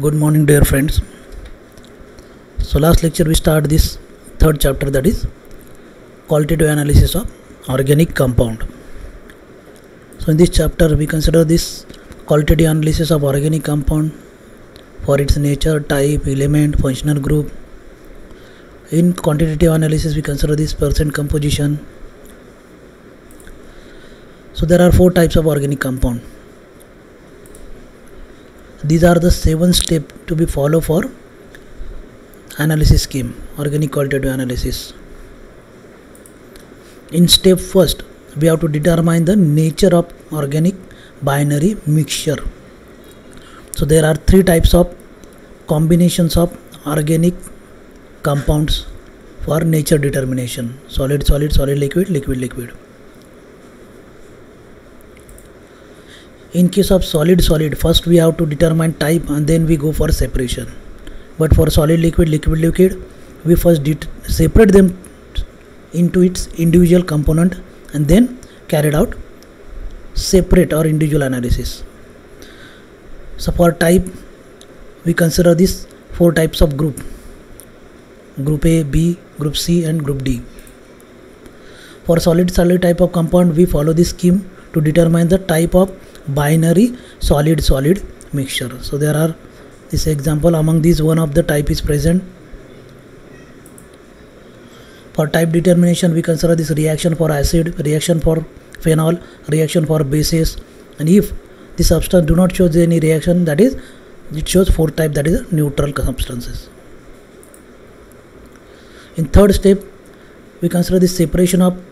Good morning, dear friends. So last lecture we start this third chapter, that is qualitative analysis of organic compound. So in this chapter we consider this qualitative analysis of organic compound for its nature, type, element, functional group. In quantitative analysis we consider this percent composition. So there are 4 types of organic compound. These are the 7 steps to be followed for analysis scheme, organic qualitative analysis. In step first, we have to determine the nature of organic binary mixture. So there are 3 types of combinations of organic compounds for nature determination: solid, solid, solid, liquid, liquid, liquid. In case of solid, solid, first we have to determine type and then we go for separation. But for solid, liquid, liquid, liquid, we first separate them into its individual component and then carried out separate or individual analysis. So for type, we consider these 4 types of group: group A, B, group C and group D. For solid, solid type of compound, we follow this scheme to determine the type of binary solid solid mixture. So there are this example, among these one of the type is present. For type determination we consider this reaction for acid, reaction for phenol, reaction for bases, and if the substance do not show any reaction, that is it shows 4th type, that is neutral substances. In third step we consider the separation of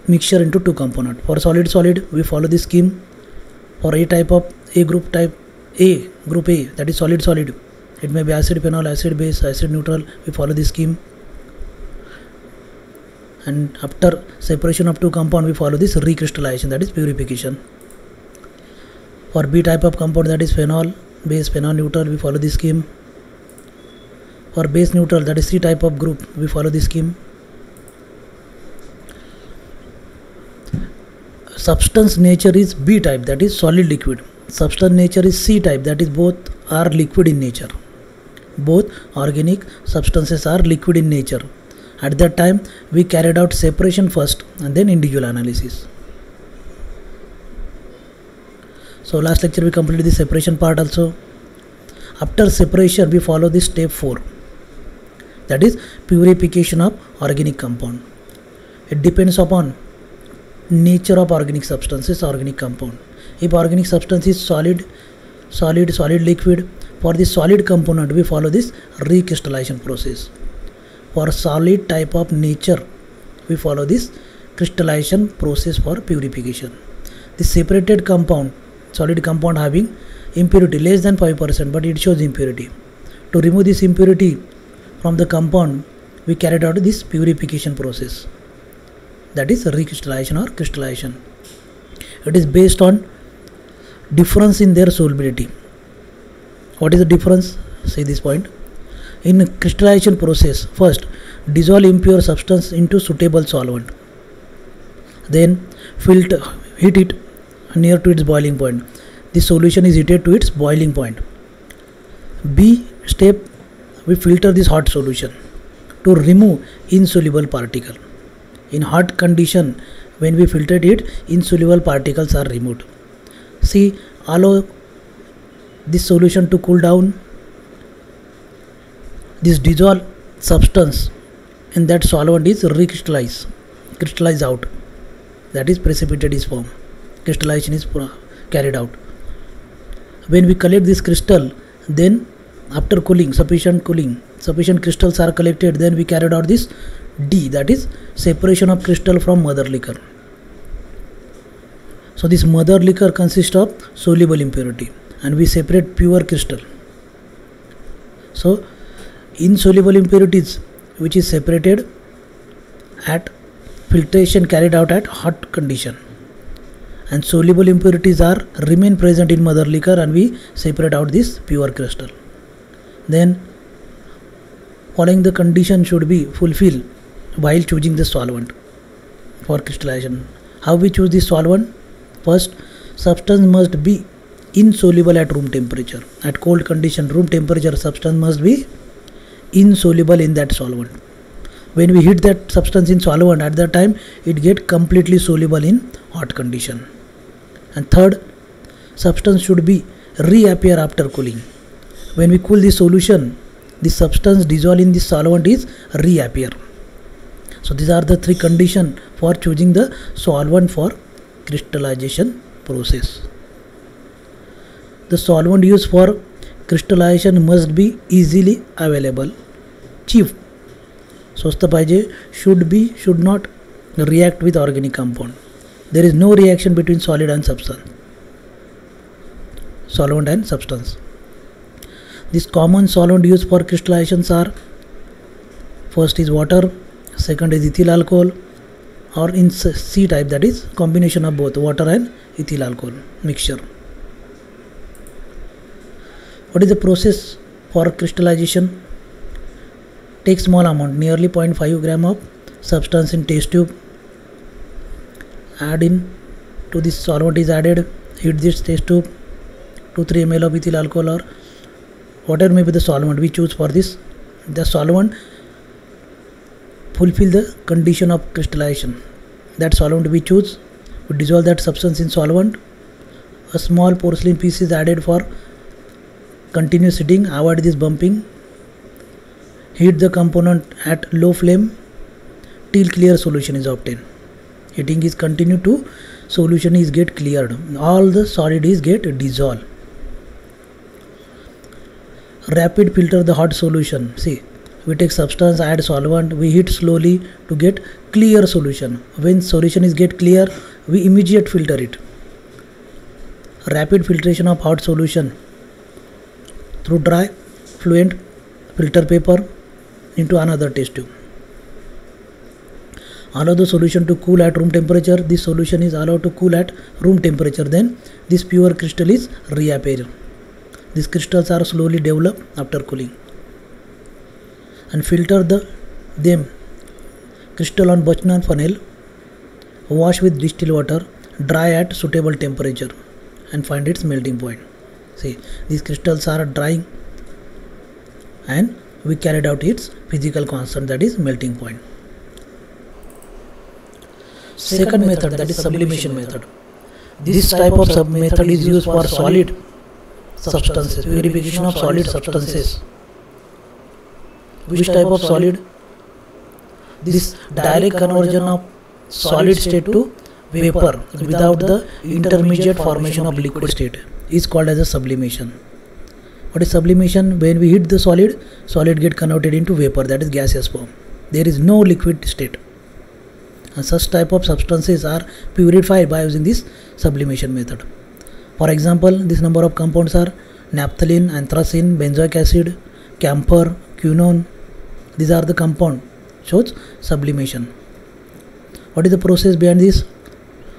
mixture into 2 components. For solid solid we follow this scheme. For A type of A group, type A, group A, that is solid solid, it may be acid, phenol, acid, base, acid, neutral, we follow this scheme. And after separation of 2 compound we follow this recrystallization, that is purification. For B type of compound, that is phenol, base, phenol, neutral, we follow this scheme. For base neutral, that is C type of group, we follow this scheme. Substance nature is B type, that is solid liquid. Substance nature is C type, that is both are liquid in nature. Both organic substances are liquid in nature. At that time we carried out separation first and then individual analysis. So last lecture we completed the separation part also. After separation we follow this step 4, that is purification of organic compound. It depends upon nature of organic substances, organic compound. If organic substance is solid, solid, solid, liquid, for the solid component we follow this recrystallization process. For solid type of nature we follow this crystallization process for purification. The separated compound, solid compound having impurity less than 5%, but it shows impurity. To remove this impurity from the compound we carried out this purification process, that is recrystallization or crystallization. It is based on difference in their solubility. What is the difference? See this point. In crystallization process, first dissolve impure substance into suitable solvent, then filter, heat it near to its boiling point. The solution is heated to its boiling point. B step, we filter this hot solution to remove insoluble particle. In hot condition, when we filtered it, insoluble particles are removed. C, allow this solution to cool down. This dissolved substance in that solvent is crystallized out, that is precipitate is formed. Crystallization is carried out. When we collect this crystal, then after cooling, sufficient crystals are collected, then we carried out this D, that is separation of crystal from mother liquor. So this mother liquor consists of soluble impurity and we separate pure crystal. So insoluble impurities which is separated at filtration carried out at hot condition, and soluble impurities are remain present in mother liquor and we separate out this pure crystal. Then following the condition should be fulfilled while choosing the solvent for crystallization. How we choose this solvent? First, substance must be insoluble at room temperature. At cold condition, room temperature, substance must be insoluble in that solvent. When we heat that substance in solvent, at that time it get completely soluble in hot condition. And third, substance should be reappear after cooling. When we cool the solution, the substance dissolved in the solvent is reappear. So these are the three conditions for choosing the solvent for crystallization process. The solvent used for crystallization must be easily available, cheap, स्वस्त पाहिजे, should not react with organic compound. There is no reaction between solid and substance, solvent and substance. These common solvent used for crystallizations are: first is water, second is ethyl alcohol, or in C type, that is combination of both water and ethyl alcohol mixture. What is the process for crystallization? Take small amount, nearly 0.5 gram of substance in test tube, add in to this solvent is added, heat this test tube, 2-3 ml of ethyl alcohol or whatever may be the solvent we choose for this. The solvent fulfill the condition of crystallization. That solvent we choose, we dissolve that substance in solvent. A small porcelain piece is added for continuous heating, avoid this bumping. Heat the component at low flame till clear solution is obtained. Heating is continued to solution is get cleared. All the solid is get dissolved. Rapid filter the hot solution. See, we take substance, add solvent, we heat slowly to get clear solution. When solution is get clear, we immediate filter it. Rapid filtration of hot solution through dry, fluent filter paper into another test tube. Allow the solution to cool at room temperature. This solution is allowed to cool at room temperature. Then this pure crystal is reappear. These crystals are slowly developed after cooling. And filter them crystal on Buchanan funnel. Wash with distilled water. Dry at suitable temperature and find its melting point. See, these crystals are drying and we carried out its physical constant, that is melting point. Second method, that is sublimation method. This type of method is used for solid substances, purification of solid substances. Which type of solid? This direct conversion of solid state to vapor without the intermediate formation of liquid state is called as a sublimation. What is sublimation? When we heat the solid, solid get converted into vapor, that is gaseous form. There is no liquid state. And such type of substances are purified by using this sublimation method. For example, this number of compounds are naphthalene, anthracene, benzoic acid, camphor, quinone. These are the compound shows sublimation. What is the process behind this?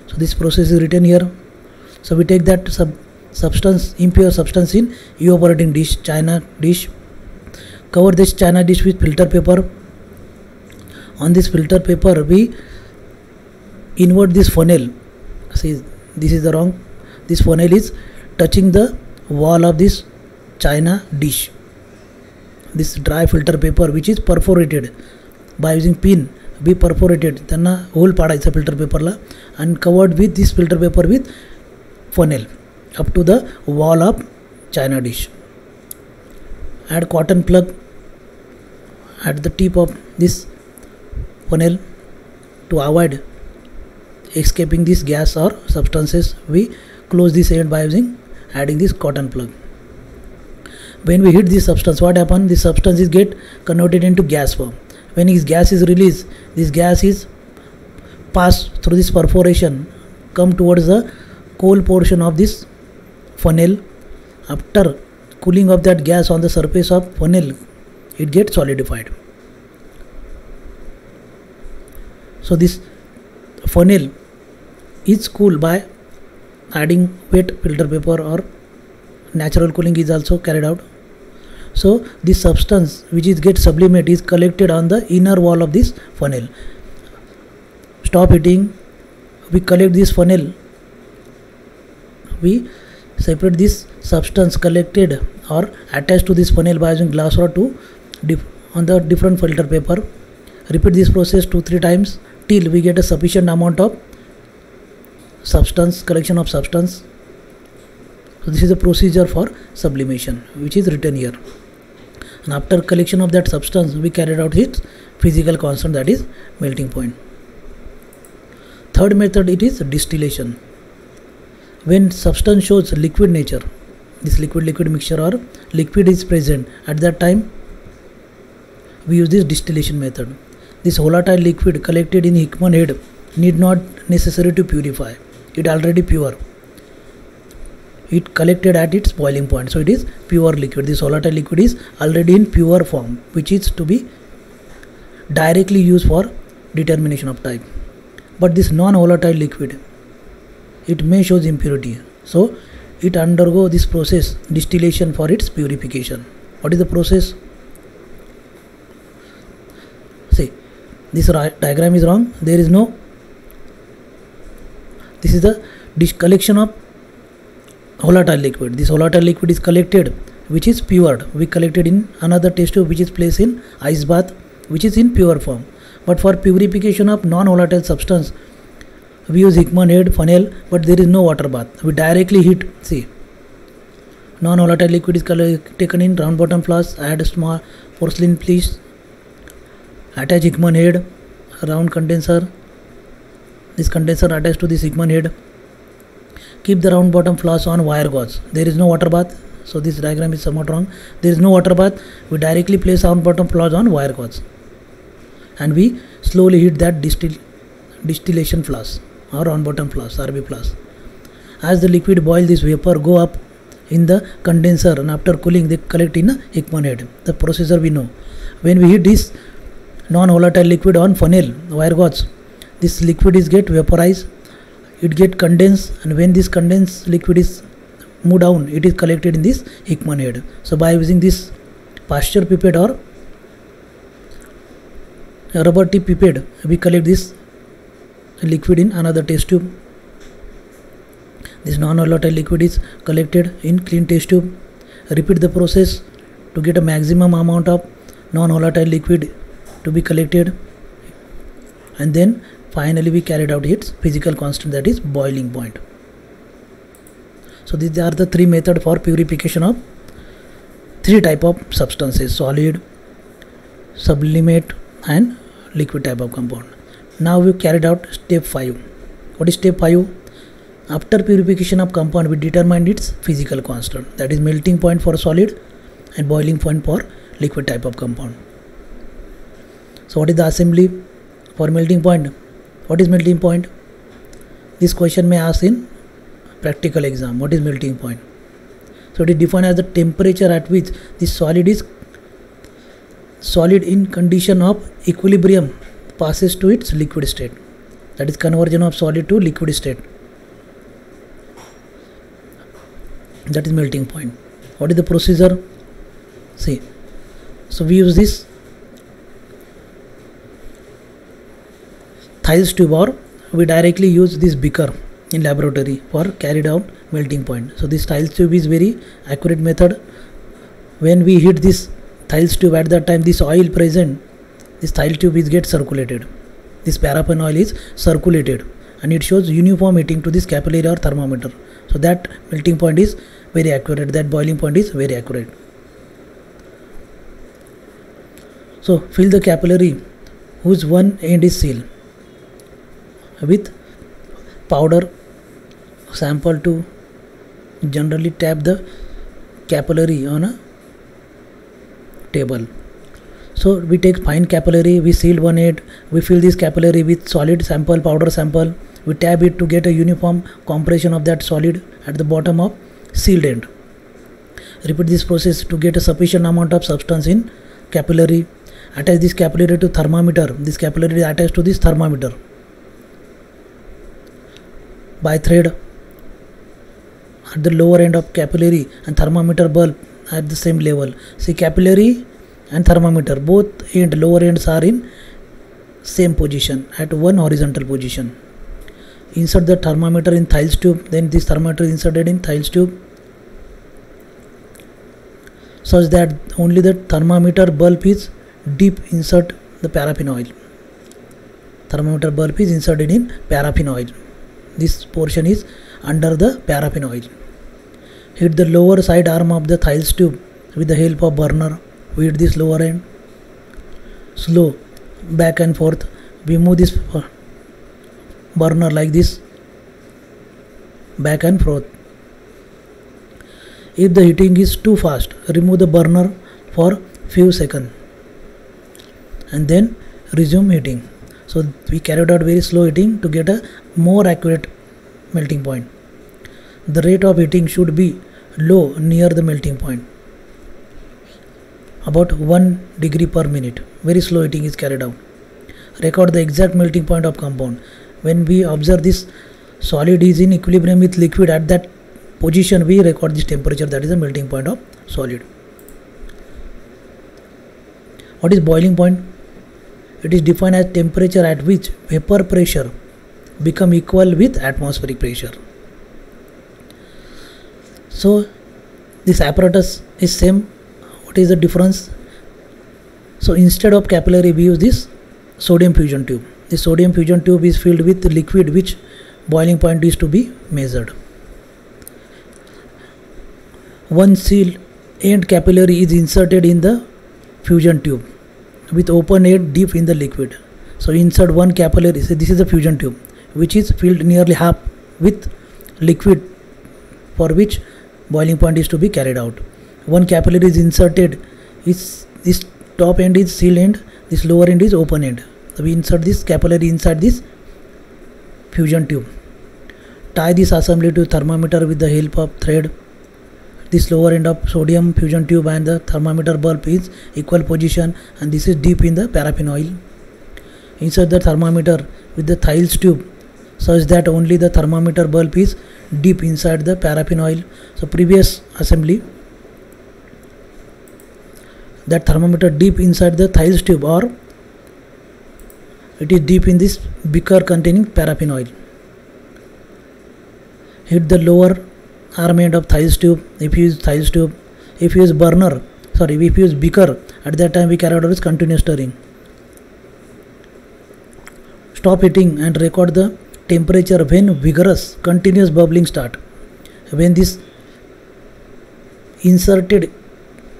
So this process is written here. So we take that substance, impure substance in evaporating dish, china dish. Cover this china dish with filter paper. On this filter paper we invert this funnel. See, this is the wrong. This funnel is touching the wall of this china dish. This dry filter paper which is perforated by using pin, be perforated. त्यांना hole पाडायचा filter paper La and covered with this filter paper with funnel up to the wall of china dish. Add cotton plug at the tip of this funnel to avoid escaping this gas or substances. We close this end by adding this cotton plug. When we heat this substance, what happens? This substance is get converted into gas form. When this gas is released, this gas is passed through this perforation, come towards the cold portion of this funnel. After cooling of that gas on the surface of funnel, it gets solidified. So this funnel is cooled by adding wet filter paper, or natural cooling is also carried out. So this substance which is get sublimate is collected on the inner wall of this funnel. Stop heating, we collect this funnel, we Separate this substance collected or attached to this funnel by using glass rod to on the different filter paper. Repeat this process 2-3 times till we get a sufficient amount of substance, collection of substance. So this is the procedure for sublimation which is written here. And after collection of that substance, we carried out its physical constant, that is melting point. Third method, it is distillation. When substance shows liquid nature, this liquid mixture or liquid is present, at that time we use this distillation method. This volatile liquid collected in Hickman head need not necessary to purify. It already pure. It collected at its boiling point, so it is pure liquid. This volatile liquid is already in pure form, which is to be directly used for determination of type. But this non-volatile liquid, it may shows impurity, so it undergo this process distillation for its purification. What is the process? See, this diagram is wrong. There is no. This is the collection of volatile liquid. This volatile liquid is collected, which is pure. We collected in another test tube which is placed in ice bath, which is in pure form. But for purification of non-volatile substance, we use Hickman head funnel, but there is no water bath. We directly heat. See, non-volatile liquid is taken in round bottom flask. Add a small porcelain piece. Attach Hickman head, round condenser. This condenser attached to this Hickman head. Keep the round bottom flask on wire gauze. There is no water bath, so this diagram is somewhat wrong. There is no water bath. We directly place round bottom flask on wire gauze, and we slowly heat that distillation flask or round bottom flask, RB flask. As the liquid boil, this vapor go up in the condenser, and after cooling, they collect in a Hickman head. The procedure we know. When we heat this non-volatile liquid on funnel wire gauze, this liquid is get vaporized. It get condensed, and when this condensed liquid is moved down, it is collected in this Hickman head. So by using this pasture pipette or rubber tip pipette, we collect this liquid in another test tube. This non-volatile liquid is collected in clean test tube. Repeat the process to get a maximum amount of non-volatile liquid to be collected, and then finally we carried out its physical constant, that is boiling point. So these are the three methods for purification of three type of substances: solid, sublimate, and liquid type of compound. Now we carried out step 5. What is step 5? After purification of compound, we determined its physical constant, that is melting point for solid and boiling point for liquid type of compound. So what is the assembly for melting point? What is melting point? This question may ask in practical exam. What is melting point? So it is defined as the temperature at which this solid in condition of equilibrium passes to its liquid state. That is conversion of solid to liquid state. That is melting point. What is the procedure? See, so we use this Thiele's tube, or we directly use this beaker in laboratory for carried out melting point. So this Thiele's tube is very accurate method. When we heat this Thiele's tube, at that time this oil present, this Thiele's tube is get circulated. This paraffin oil is circulated, and it shows uniform heating to this capillary or thermometer. So that melting point is very accurate. That boiling point is very accurate. So fill the capillary whose one end is sealed with powder sample to generally tap the capillary on a table. So we take fine capillary, we seal one end, we fill this capillary with solid sample, powder sample, we tap it to get a uniform compression of that solid at the bottom of sealed end. Repeat this process to get a sufficient amount of substance in capillary. Attach this capillary to thermometer. This capillary is attached to this thermometer by thread at the lower end of capillary, and thermometer bulb at the same level. See, capillary and thermometer, both lower ends are in same position at one horizontal position. Insert the thermometer in Thiele's tube. Then this thermometer is inserted in Thiele's tube. such that only the thermometer bulb is deep inside the paraffin oil. Thermometer bulb is inserted in paraffin oil. This portion is under the paraffin oil. Hit the lower side arm of the Thales tube with the help of burner. We hit this lower end. Slow back and forth. We move this burner like this, back and forth. If the heating is too fast, remove the burner for few seconds and then resume heating. So we carried out very slow heating to get a more accurate melting point. The rate of heating should be low near the melting point, about 1 degree per minute. Very slow heating is carried out. Record the exact melting point of compound. When we observe this solid is in equilibrium with liquid, at that position we record this temperature, that is the melting point of solid. What is boiling point? It is defined as temperature at which vapor pressure become equal with atmospheric pressure. So this apparatus is same. What is the difference? So instead of capillary we use this sodium fusion tube. The sodium fusion tube is filled with liquid which boiling point is to be measured. One sealed end capillary is inserted in the fusion tube with open end deep in the liquid. So insert one capillary. So this is the fusion tube which is filled nearly half with liquid for which boiling point is to be carried out. One capillary is inserted. This top end is sealed end, this lower end is open end. So we insert this capillary inside this fusion tube. Tie this assembly to thermometer with the help of thread. This lower end of sodium fusion tube and the thermometer bulb is equal position, and this is deep in the paraffin oil. Insert the thermometer with the Thales tube such that only the thermometer bulb is deep inside the paraffin oil. So previous assembly, that thermometer deep inside the Thales tube, or it is deep in this beaker containing paraffin oil. Hit the lower arm end of Thales tube. If you use Thales tube, if you use if you use beaker, at that time we carry out this continuous stirring. Stop heating and record the temperature when vigorous continuous bubbling start. When this inserted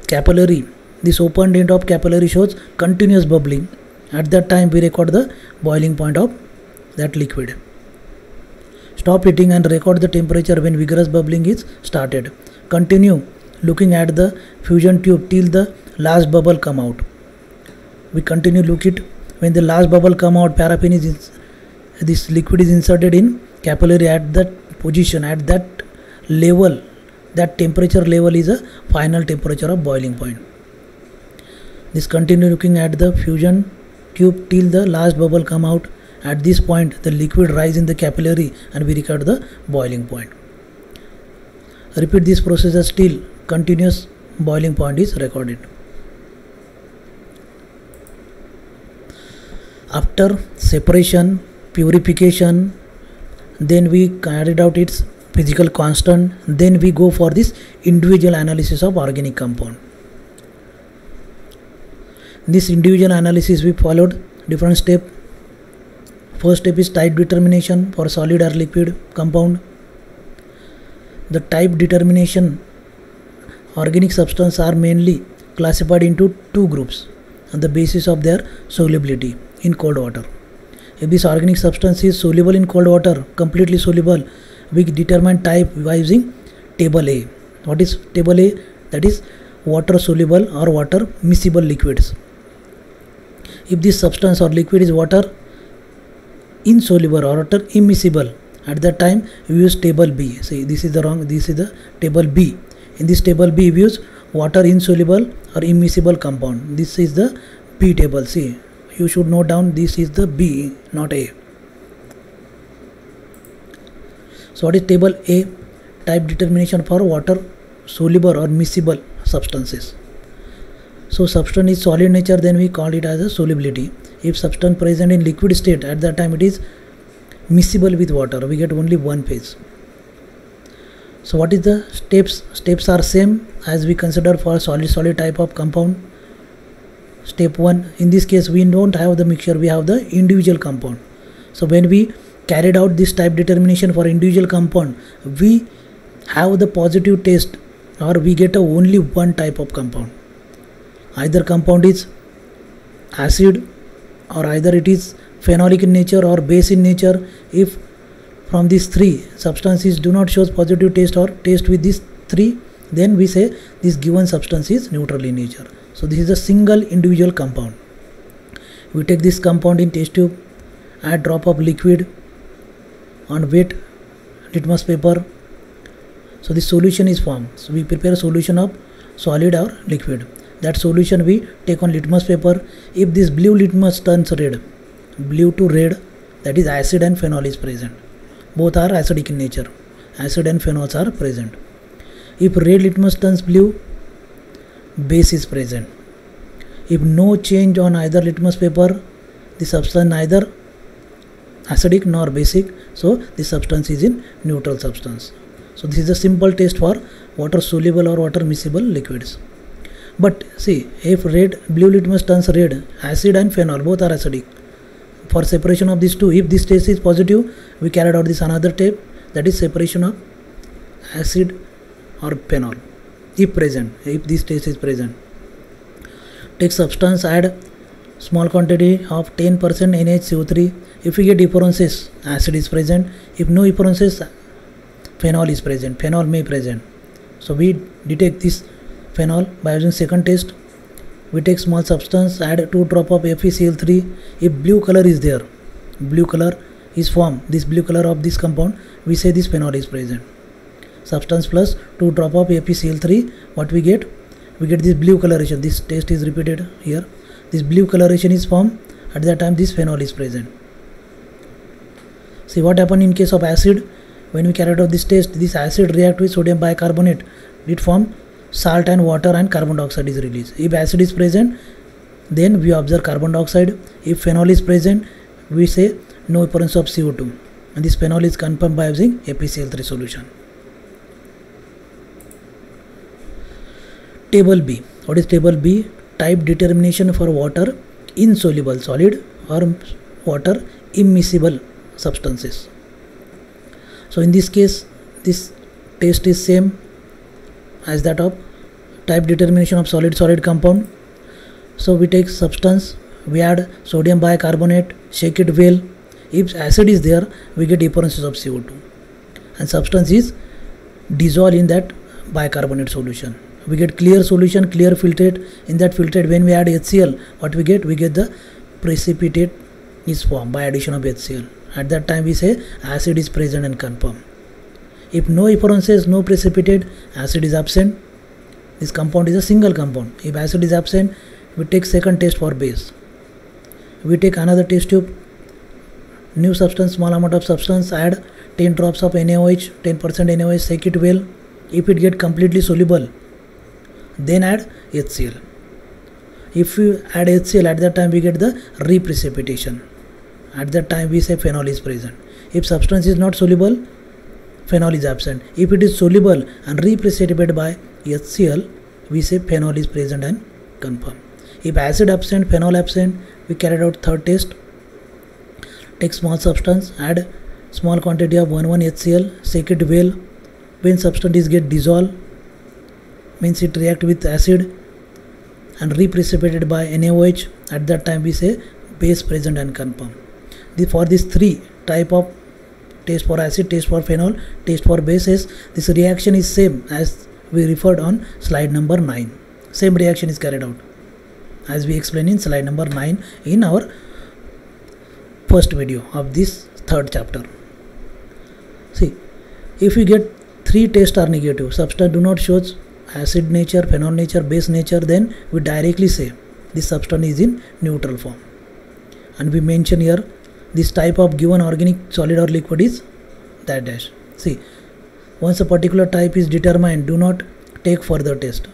capillary, this opened end of capillary shows continuous bubbling, at that time we record the boiling point of that liquid. Stop heating and record the temperature when vigorous bubbling is started. Continue looking at the fusion tube till the last bubble come out. We continue look it. When the last bubble come out, paraffin is this liquid is inserted in capillary. At that position, at that level, that temperature level is a final temperature of boiling point. This continue looking at the fusion tube till the last bubble come out. At this point the liquid rise in the capillary and we record the boiling point. Repeat this process till continuous boiling point is recorded. After separation, purification, then we carried out its physical constant, then we go for this individual analysis of organic compound. This individual analysis we followed different step. First step is type determination for solid or liquid compound. The type determination, organic substances are mainly classified into two groups on the basis of their solubility in cold water. If this organic substance is soluble in cold water, completely soluble, we determine type by using table A. What is table A? That is water soluble or water miscible liquids. If this substance or liquid is water insoluble or water immiscible, at that time we use table B. See, this is the table B. In this table B we use water insoluble or immiscible compound. This is the B table. See, you should note down this is the B, not A. So what is table A? Type determination for water soluble or miscible substances. So substance is solid nature, then we call it as a solubility. If substance present in liquid state, at that time it is miscible with water. We get only one phase. So what is the steps are same as we consider for solid type of compound. Step 1, in this case we don't have the mixture, we have the individual compound. So when we carried out this type determination for individual compound, we have the positive test, or we get only one type of compound. Either compound is acid, or either it is phenolic in nature or base in nature. If from these three substances do not show positive test or test with these three, then we say this given substance is neutral in nature. So this is a single individual compound. We take this compound in test tube, add drop of liquid on wet litmus paper. So this solution is formed. So we prepare a solution of solid or liquid. That solution we take on litmus paper. If this blue litmus turns red, blue to red, that is acid and phenol is present. Both are acidic in nature. Acid and phenols are present. If red litmus turns blue, base is present. If no change on either litmus paper, the substance neither acidic nor basic, so the substance is in neutral substance. So this is a simple test for water soluble or water miscible liquids. But see, if blue litmus turns red, acid and phenol both are acidic. For separation of these two, if this test is positive, we carried out this another step, that is separation of acid or phenol. If present, if this test is present, take substance, add small quantity of 10% NaHCO3. If we get differences, acid is present. If no differences, phenol is present. Phenol may present. So we detect this phenol by using second test. We take small substance, add 2 drop of FeCl3. If blue color is there, blue color is formed, this blue color of this compound, we say this phenol is present. Substance plus 2 drop of FeCl3, what we get? We get this blue coloration. This test is repeated here. This blue coloration is formed. At that time this phenol is present. See what happened in case of acid. When we carried out this test, this acid react with sodium bicarbonate. It form salt and water and carbon dioxide is released. If acid is present, then we observe carbon dioxide. If phenol is present, we say no appearance of CO2. And this phenol is confirmed by using FeCl3 solution. Table B. What is table B? Type determination for water insoluble solid or water immiscible substances. So in this case, this test is same as that of type determination of solid compound. So we take substance, we add sodium bicarbonate, shake it well. If acid is there, we get appearances of CO2, and substance is dissolved in that bicarbonate solution. We get clear solution, clear filtrate. In that filtrate, when we add HCl, what we get? We get the precipitate is formed by addition of HCl. At that time we say acid is present and confirmed. If no appearances, no precipitate, acid is absent. This compound is a single compound. If acid is absent, we take second test for base. We take another test tube, new substance, small amount of substance, add 10 drops of NaOH, 10% NaOH, shake it well. If it get completely soluble, then add HCl. If we add HCl, at that time we get the reprecipitation. At that time we say phenol is present. If substance is not soluble, phenol is absent. If it is soluble and reprecipitated by HCl, we say phenol is present and confirmed. If acid absent, phenol absent, we carried out third test. Take small substance, add small quantity of 1,1 HCl, shake it well. When substance is get dissolved, means it react with acid and reprecipitated by NaOH. At that time we say base present and confirmed. For these three type of test for acid, test for phenol, test for bases, this reaction is same as we referred on slide number 9. Same reaction is carried out as we explained in slide number 9 in our first video of this third chapter. See, if we get three tests are negative, substance do not show acid nature, phenol nature, base nature, then we directly say this substance is in neutral form. And we mention here this type of given organic solid or liquid is that dash. See, once a particular type is determined, do not take further test.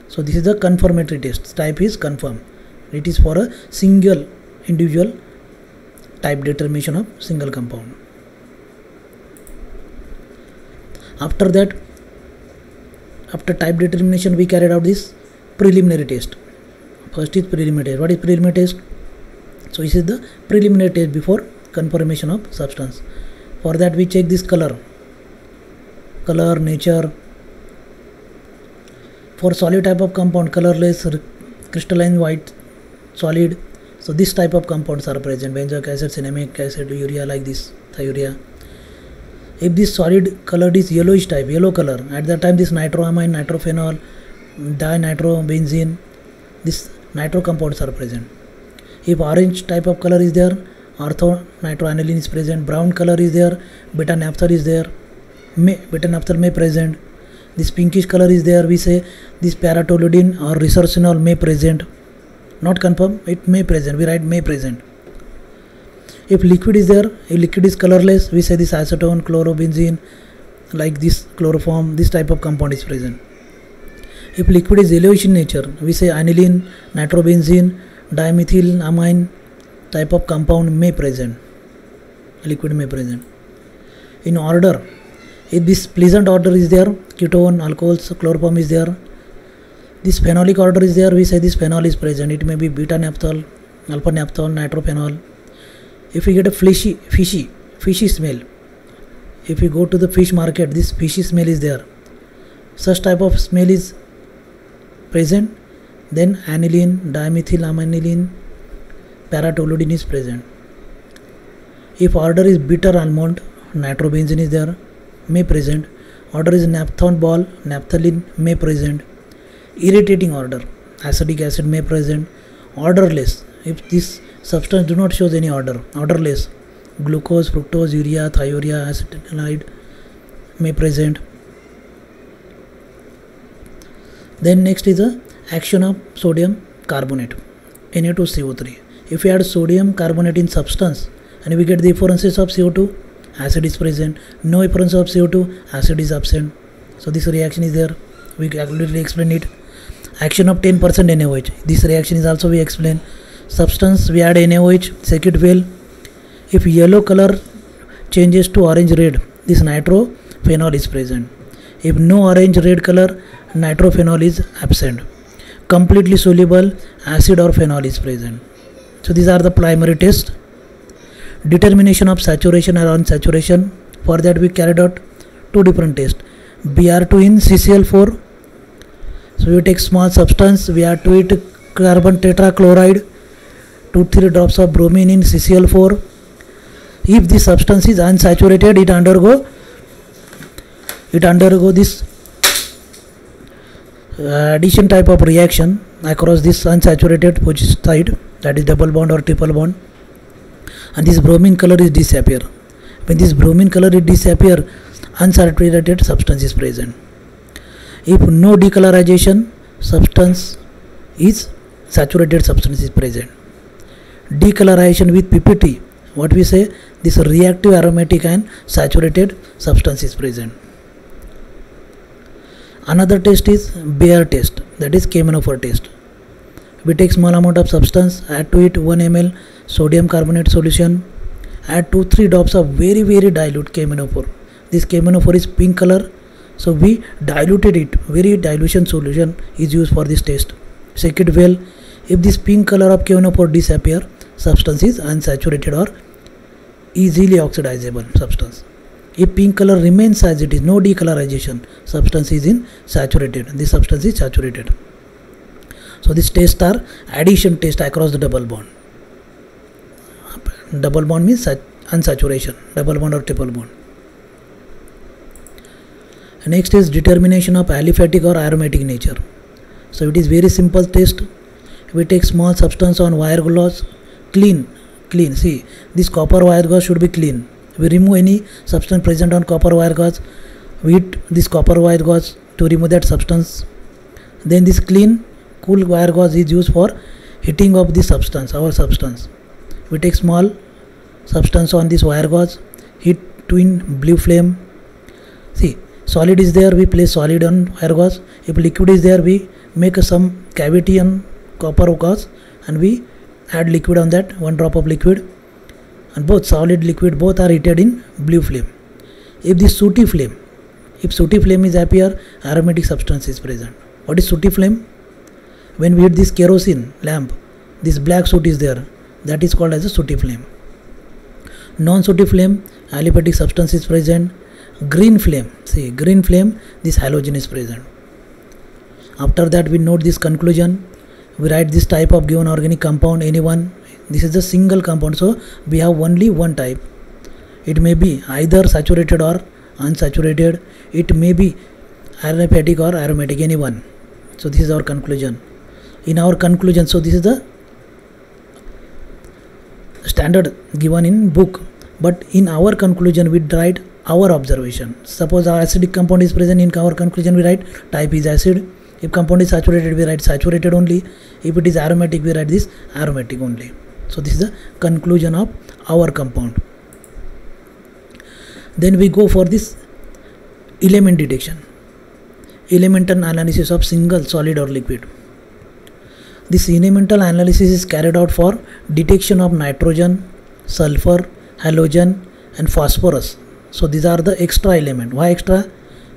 So this is the confirmatory test. Type is confirmed. It is for a single individual type determination of single compound. After that, after type determination, we carried out this preliminary test. First is preliminary test. What is preliminary test? So this is the preliminary test before confirmation of substance. For that we check this color, nature. For solid type of compound, colorless, crystalline, white, solid. So this type of compounds are present: benzoic acid, cinnamic acid, urea, like this, thiourea. If this solid color is yellowish type, yellow color, at that time this nitroamine, nitrophenol, dinitrobenzene, this nitro compounds are present. If orange type of color is there, ortho-nitroaniline is present. Brown color is there, beta-naphtha is there, beta-naphtha may present. This pinkish color is there, we say this paratoluidine or resorcinol may present. Not confirm, it may present, we write may present. If liquid is there, if liquid is colorless, we say this acetone, chlorobenzene, like this chloroform, this type of compound is present. If liquid is yellowish in nature, we say aniline, nitrobenzene, dimethylamine type of compound may present. Liquid may present. In order, if this pleasant order is there, ketone, alcohols, chloroform is there. This phenolic order is there, we say this phenol is present. It may be beta-naphthol, alpha-naphthol, nitrophenol. If we get a fishy smell, if we go to the fish market, this fishy smell is there. Such type of smell is present, then aniline, dimethylamine, paratoluidine is present. If order is bitter almond, nitrobenzene is there, may present. Order is naphthol ball, naphthalene may present. Irritating order, acetic acid may present. Orderless, if this substance do not show any order, orderless, glucose, fructose, urea, thiourea, acetaldehyde may present. Then next is the action of sodium carbonate, Na2CO3. If we add sodium carbonate in substance and we get the efflorescence of CO2, acid is present. No efflorescence of CO2, acid is absent. So this reaction is there. We calculatedly explain it. Action of 10% NaOH. This reaction is also we explain. Substance we add NaOH, circuit fail. If yellow color changes to orange red, this nitrophenol is present. If no orange red color, nitrophenol is absent. Completely soluble acid or phenol is present. So these are the primary tests. Determination of saturation or unsaturation. For that we carried out two different tests. Br2 in CCl4. So we take small substance, we add to it carbon tetrachloride, 2-3 drops of bromine in CCl4. If the substance is unsaturated, it undergo this addition type of reaction across this unsaturated position side, that is double bond or triple bond, and this bromine color is disappear. When this bromine color is disappear, unsaturated substance is present. If no decolorization, substance is saturated substance is present. Decolorization with PPT, what we say, this reactive aromatic and saturated substance is present. Another test is Bayer test, that is KMnO4 test. We take small amount of substance, add to it 1 ml sodium carbonate solution, add 2-3 drops of very dilute KMnO4. This KMnO4 is pink color, so we diluted it. Very dilution solution is used for this test. Circuit well. If this pink color of KMnO4 disappear, substance is unsaturated or easily oxidizable substance. If pink color remains as it is, no decolorization, substance is in saturated. This substance is saturated. So these tests are addition test across the double bond. Double bond means unsaturation, double bond or triple bond. Next is determination of aliphatic or aromatic nature. So it is very simple test. We take small substance on wire gauze, clean. See, this copper wire gauze should be clean. We remove any substance present on copper wire gauze. We heat this copper wire gauze to remove that substance. Then this clean, cool wire gauze is used for heating of the substance, our substance. We take small substance on this wire gauze, heat to in blue flame. See, solid is there, we place solid on wire gauze. If liquid is there, we make some cavity on copper gauze and we add liquid on that, 1 drop of liquid, and both solid liquid both are heated in blue flame. If this sooty flame, If sooty flame is appear, aromatic substance is present. What is sooty flame? When we hit this kerosene lamp, this black soot is there. That is called as a sooty flame. Non-sooty flame, aliphatic substance is present. Green flame, see green flame, this halogen is present. After that we note this conclusion. We write this type of given organic compound, any one. This is a single compound, so we have only one type. It may be either saturated or unsaturated. It may be aliphatic or aromatic, any one. So this is our conclusion. In our conclusion, so this is the standard given in book, but in our conclusion we write our observation. Suppose our acidic compound is present, in our conclusion we write type is acid. If compound is saturated, we write saturated only. If it is aromatic, we write this aromatic only. So this is the conclusion of our compound. Then we go for this element detection, elemental analysis of single solid or liquid. This elemental analysis is carried out for detection of nitrogen, sulfur, halogen and phosphorus. So these are the extra element. Why extra?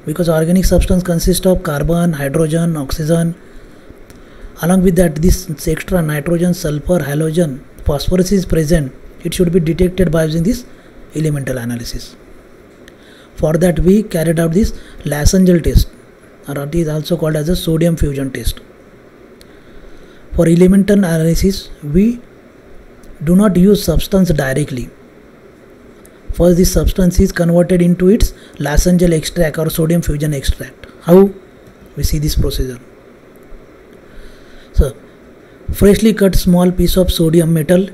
Because organic substance consists of carbon, hydrogen, oxygen. Along with that, this extra nitrogen, sulfur, halogen, phosphorus is present. It should be detected by using this elemental analysis. For that we carried out this Lassangel test, or it is also called as a sodium fusion test. For elemental analysis, we do not use substance directly. First, this substance is converted into its Lassangel extract or sodium fusion extract. How? We see this procedure. So, freshly cut small piece of sodium metal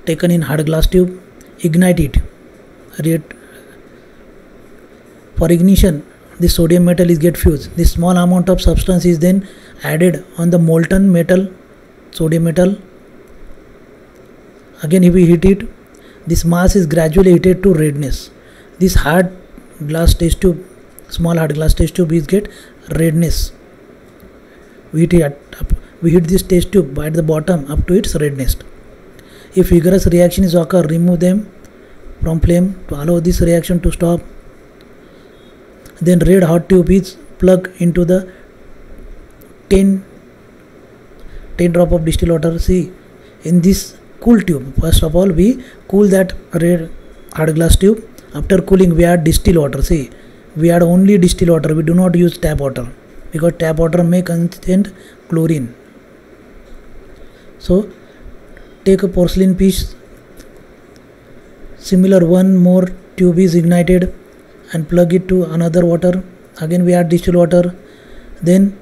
taken in hard glass tube, ignite it. For ignition, the sodium metal is get fused. This small amount of substance is then added on the molten metal, sodium metal. Again, if we heat it, this mass is gradually heated to redness. This hard glass test tube, small hard glass test tube is get redness. We heat this test tube at the bottom up to its redness. If vigorous reaction is occur, remove them from flame to allow this reaction to stop. Then red hot tube is plugged into the 10 drop of distilled water. See, in this cool tube, first of all we cool that red hard glass tube. After cooling we add distilled water. See, we add only distilled water. We do not use tap water because tap water may contain chlorine. So take a porcelain piece. Similar one more tube is ignited and plug it to another water. Again we add distilled water. Then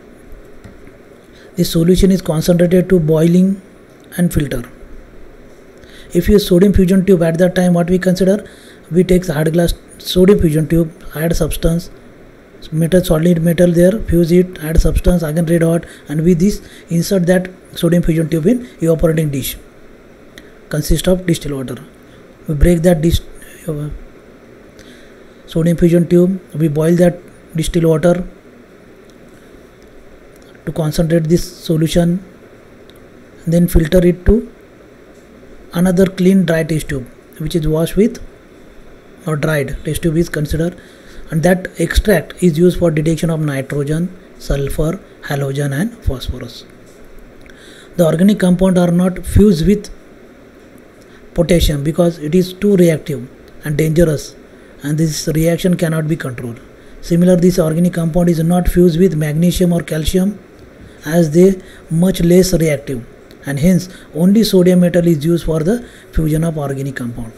the solution is concentrated to boiling and filter. If you use sodium fusion tube, at that time what we consider, we take hard glass sodium fusion tube, add substance, metal, solid metal there, fuse it, add substance, again red hot, and with this insert that sodium fusion tube in evaporating dish. Consists of distilled water. We break that sodium fusion tube, we boil that distilled water to concentrate this solution, then filter it to another clean dry test tube which is washed with or dried test tube is considered, and that extract is used for detection of nitrogen, sulfur, halogen and phosphorus. The organic compound are not fused with potassium because it is too reactive and dangerous, and this reaction cannot be controlled. Similarly, this organic compound is not fused with magnesium or calcium as they much less reactive, and hence only sodium metal is used for the fusion of organic compound.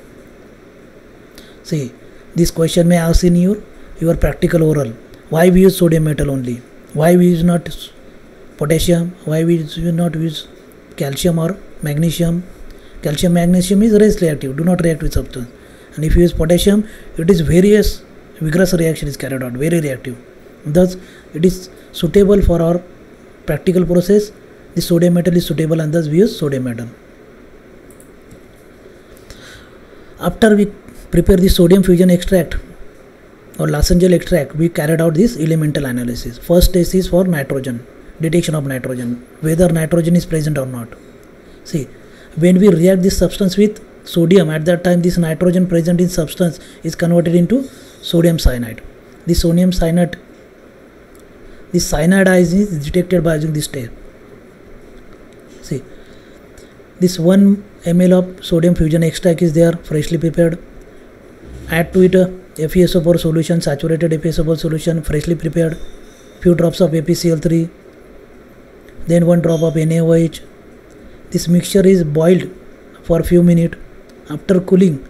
See, this question may ask in your practical oral. Why we use sodium metal only? Why we use not potassium? Why we not use calcium or magnesium? Calcium, magnesium is less reactive, do not react with substance. And if you use potassium, it is various vigorous reaction is carried out, very reactive. Thus, it is suitable for our practical process. The sodium metal is suitable, and thus we use sodium metal. After we prepare the sodium fusion extract or Lassangel extract, we carried out this elemental analysis. First test is for nitrogen, detection of nitrogen, whether nitrogen is present or not. See, when we react this substance with sodium, at that time this nitrogen present in substance is converted into sodium cyanide. This sodium cyanide, this cyanide ion is detected by using this step. See, this 1 ml of sodium fusion extract is there, freshly prepared. Add to it a FeSO4 solution, saturated FeSO4 solution, freshly prepared. Few drops of ApCl3, then 1 drop of NaOH. This mixture is boiled for a few minutes. After cooling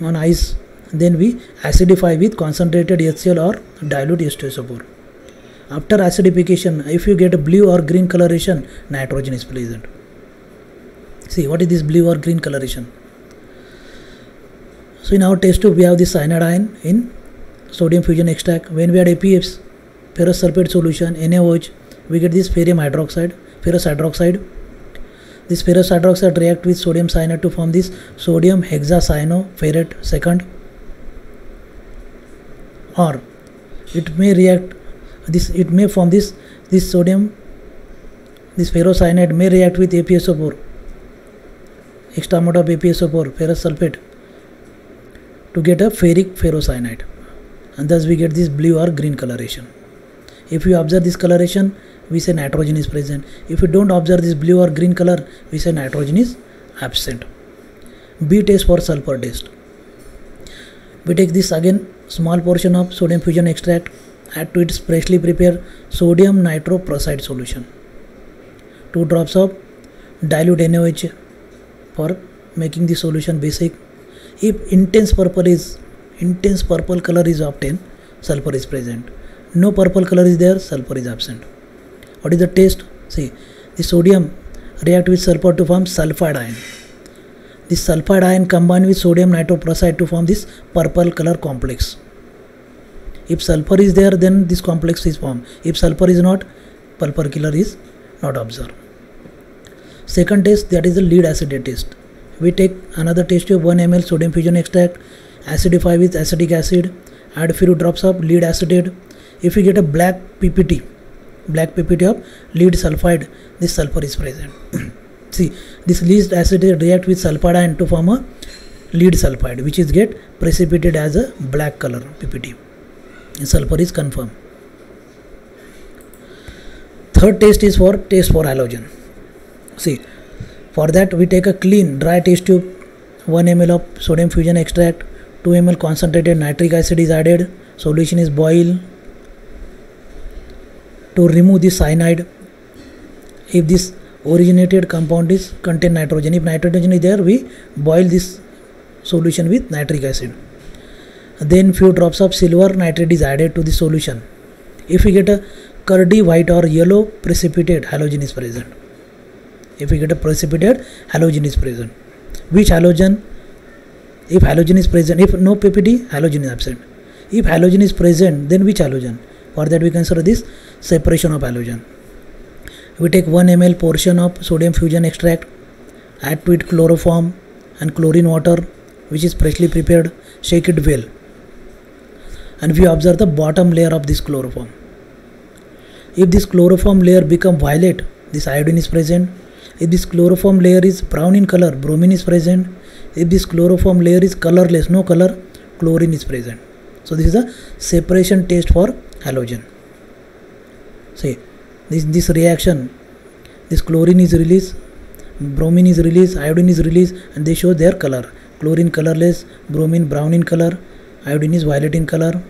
on ice, then we acidify with concentrated HCl or dilute H2SO4. After acidification, if you get a blue or green coloration, nitrogen is present. See, what is this blue or green coloration? So in our test tube, we have this cyanide ion in sodium fusion extract. When we add APS, ferrous sulfate solution, NaOH, we get this ferrous hydroxide. This ferrous hydroxide react with sodium cyanide to form this sodium hexacyanoferrate second, or it may react this. It may form this sodium. This ferrocyanide may react with ApSO4, extra amount of ApSO4, ferrous sulfate, to get a ferric ferrocyanide, and thus we get this blue or green coloration. If you observe this coloration, we say nitrogen is present. If you don't observe this blue or green color, we say nitrogen is absent. B test for sulfur test. We take this again small portion of sodium fusion extract, add to its freshly prepared sodium nitroprusside solution, 2 drops of dilute NaOH for making the solution basic. If intense purple color is obtained, sulfur is present. No purple color is there, sulfur is absent. What is the test? See, the sodium react with sulfur to form sulfide ion. This sulfide ion combine with sodium nitroprusside to form this purple color complex. If sulfur is there, then this complex is formed. If sulfur is not, purple color is not observed. Second test, that is the lead acid test. We take another test tube, 1 ml sodium fusion extract, acidify with acetic acid, add few drops of lead acetate. If we get a black PPT of lead sulfide, this sulfur is present. See, this lead acetate react with sulfide ion to form a lead sulfide, which is get precipitated as a black color PPT. And sulfur is confirmed. Third test is for halogen. See, for that we take a clean dry test tube, 1 ml of sodium fusion extract, 2 ml concentrated nitric acid is added, solution is boiled to remove the cyanide. If this originated compound is contain nitrogen, if nitrogen is there, we boil this solution with nitric acid. Then few drops of silver nitrate is added to the solution. If we get a curdy white or yellow precipitate, halogen is present. If we get a precipitate, halogen is present. Which halogen? If halogen is present, if no PPT, halogen is absent. If halogen is present, then which halogen? For that we consider this separation of halogen. We take 1 ml portion of sodium fusion extract, add to it chloroform and chlorine water, which is freshly prepared, shake it well, and we observe the bottom layer of this chloroform. If this chloroform layer become violet, this iodine is present. If this chloroform layer is brown in color, bromine is present. If this chloroform layer is colorless, no color, chlorine is present. So this is a separation test for halogen. See, this reaction, this chlorine is released, bromine is released, iodine is released, and they show their color. Chlorine colorless, bromine brown in color, iodine is violet in color,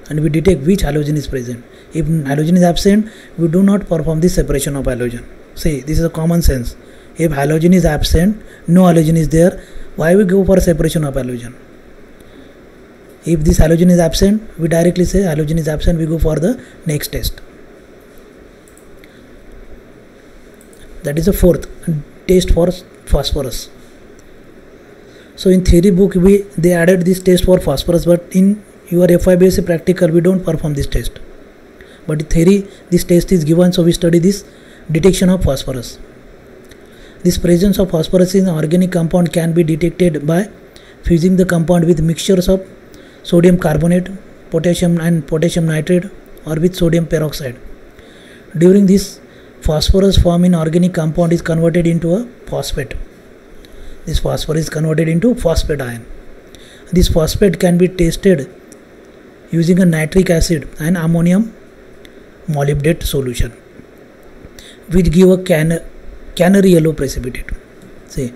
and we detect which halogen is present. If halogen is absent, we do not perform the separation of halogen. See, this is a common sense. If halogen is absent, no halogen is there, why we go for separation of halogen? If this halogen is absent, we directly say halogen is absent, we go for the next test. That is the fourth test for phosphorus. So in theory book they added this test for phosphorus, but in your FIBSc practical we don't perform this test. But in theory this test is given, so we study this detection of phosphorus. This presence of phosphorus in an organic compound can be detected by fusing the compound with mixtures of sodium carbonate, potassium and potassium nitrate, or with sodium peroxide. During this, phosphorus formed in organic compound is converted into a phosphate. This phosphorus is converted into phosphate ion. This phosphate can be tested using a nitric acid and ammonium molybdate solution, which give a canary yellow precipitate. See,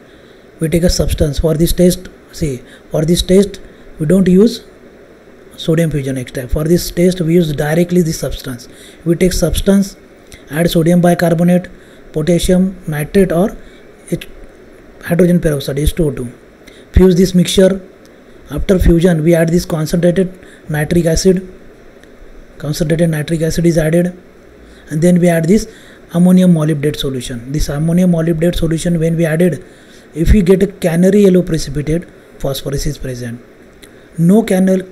we take a substance for this test. See, for this test we don't use sodium fusion extract. For this test we use directly this substance. We take substance, add sodium bicarbonate, potassium nitrate or hydrogen peroxide H2O2. Fuse this mixture. After fusion we add this concentrated nitric acid. Concentrated nitric acid is added, and then we add this ammonium molybdate solution. This ammonium molybdate solution, when we added, if we get a canary yellow precipitate, phosphorus is present. No canary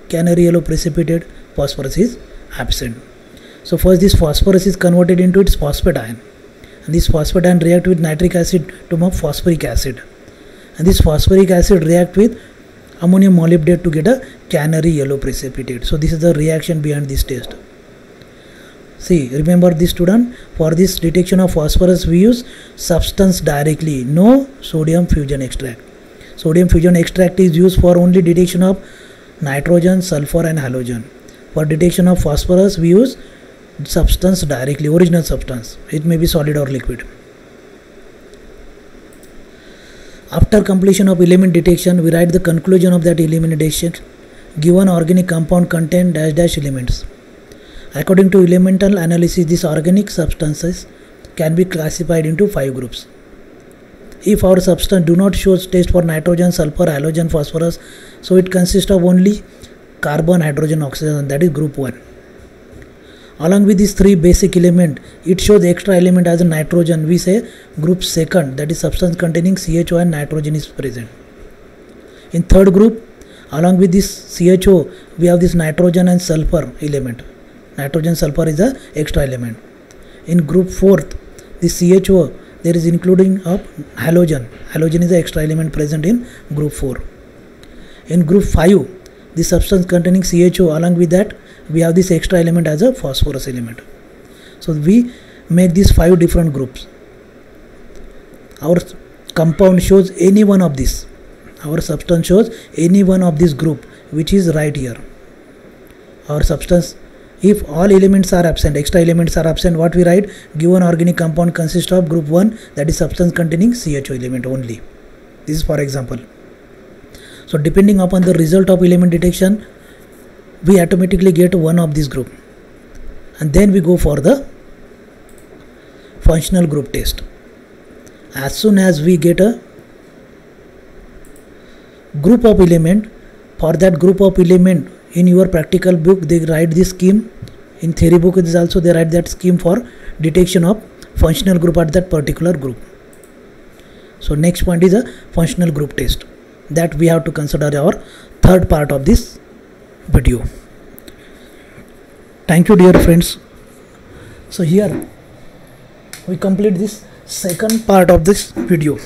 yellow precipitate, phosphorus is absent. So first this phosphorus is converted into its phosphate ion, and this phosphate ion react with nitric acid to form phosphoric acid, and this phosphoric acid react with ammonium molybdate to get a canary yellow precipitate. So this is the reaction behind this test. See, remember this student, for this detection of phosphorus we use substance directly, no sodium fusion extract. Sodium fusion extract is used for only detection of nitrogen, sulfur and halogen. For detection of phosphorus we use substance directly, original substance. It may be solid or liquid. After completion of element detection, we write the conclusion of that element detection. Given organic compound contain dash dash elements. According to elemental analysis, these organic substances can be classified into 5 groups. If our substance do not show test for nitrogen, sulfur, halogen, phosphorus, so it consists of only carbon, hydrogen, oxygen, that is group 1. Along with these 3 basic elements, it shows extra element as a nitrogen. We say group 2nd, that is substance containing CHO and nitrogen is present. In 3rd group, along with this CHO, we have this nitrogen and sulfur element. Nitrogen, sulfur is the extra element. In group 4th, this CHO, there is including of halogen. Halogen is the extra element present in group 4. In group 5, the substance containing CHO, along with that we have this extra element as a phosphorus element. So we make these 5 different groups. Our compound shows any one of these. Our substance shows any one of this group, which is right here. Our substance, if all elements are absent, extra elements are absent, what we write? Given organic compound consists of group 1, that is substance containing CHO element only. This is for example. So depending upon the result of element detection, we automatically get one of this group, and then we go for the functional group test. As soon as we get a group of element, for that group of element, in your practical book they write this scheme. In theory book it is also they write that scheme for detection of functional group at that particular group. So next point is a functional group test, that we have to consider our 3rd part of this video. Thank you dear friends. So here we complete this 2nd part of this video.